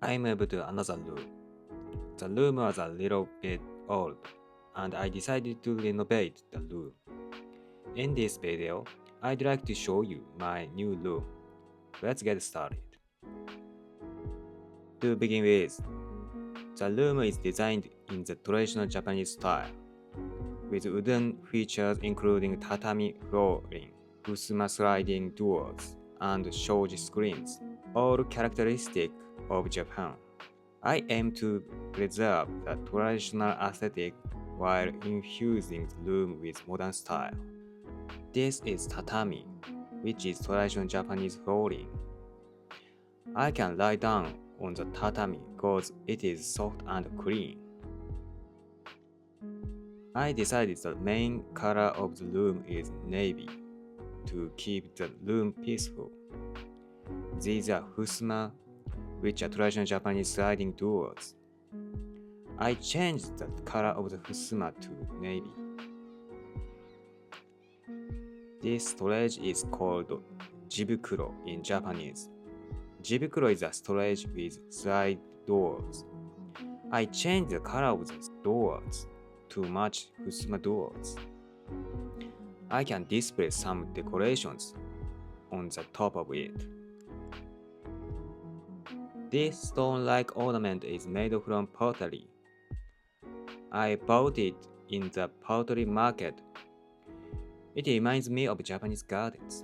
I moved to another room. The room was a little bit old, and I decided to renovate the room. In this video, I'd like to show you my new room. Let's get started. To begin with, the room is designed in the traditional Japanese style, with wooden features including tatami flooring, Fusuma sliding doors, and Shouji screens, all characteristic of Japan. I aim to preserve the traditional aesthetic while infusing the room with modern style. This is tatami, which is traditional Japanese flooring. I can lie down on the tatami because it is soft and clean. I decided the main color of the room is navy to keep the room peaceful. These are Fusuma, which are traditional Japanese sliding doors. I changed the color of the Fusuma to navy. This storage is called jibukuro in Japanese. Jibukuro is a storage with slide doors. I changed the color of the doors to match Fusuma doors. I can display some decorations on the top of it. This stone-like ornament is made from pottery. I bought it in the pottery market. It reminds me of Japanese gardens.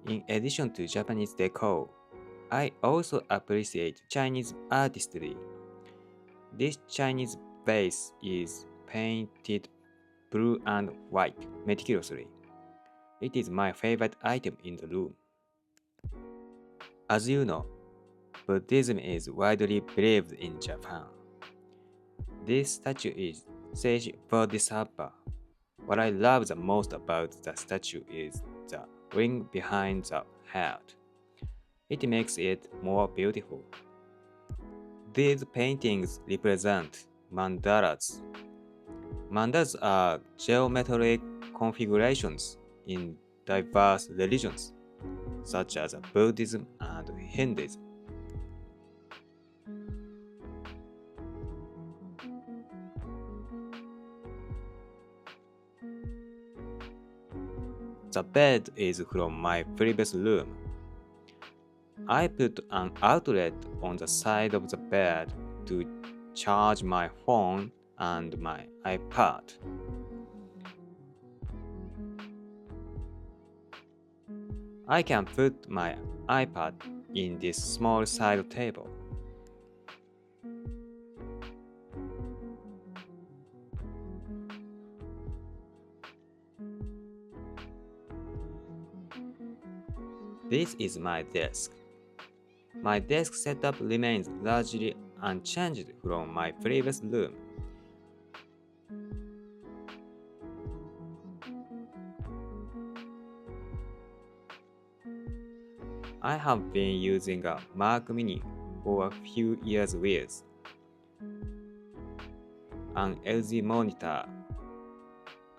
In addition to Japanese decor, I also appreciate Chinese artistry. This Chinese vase is painted blue and white meticulously. It is my favorite item in the room. As you know, Buddhism is widely believed in Japan. This statue is Sage Bodhisattva. What I love the most about the statue is the ring behind the head. It makes it more beautiful. These paintings represent mandalas. Mandalas are geometric configurations in diverse religions, such as Buddhism and Hinduism. The bed is from my previous room. I put an outlet on the side of the bed to charge my phone and my iPad. I can put my iPad in this small side table. This is my desk. My desk setup remains largely unchanged from my previous room. I have been using a Mac Mini for a few years with an LG monitor,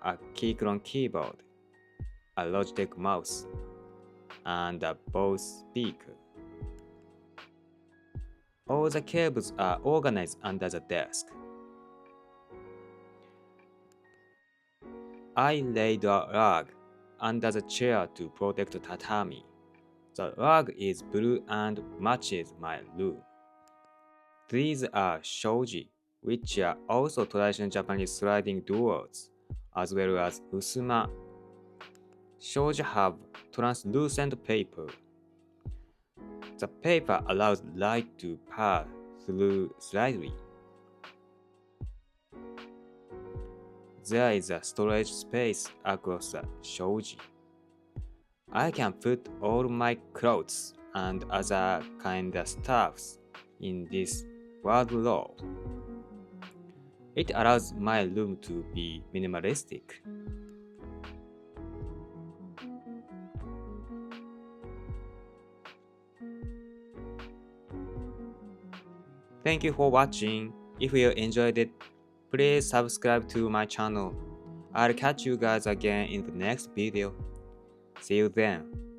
a Keychron keyboard, a Logitech mouse, and a Bose speaker. All the cables are organized under the desk. I laid a rug under the chair to protect the tatami. The rug is blue and matches my room. These are Shouji, which are also traditional Japanese sliding doors, as well as Fusuma. Shouji have translucent paper. The paper allows light to pass through slightly. There is a storage space across the Shouji. I can put all my clothes and other kind of stuffs in this wardrobe. It allows my room to be minimalistic. Thank you for watching. If you enjoyed it, please subscribe to my channel. I'll catch you guys again in the next video. See you then.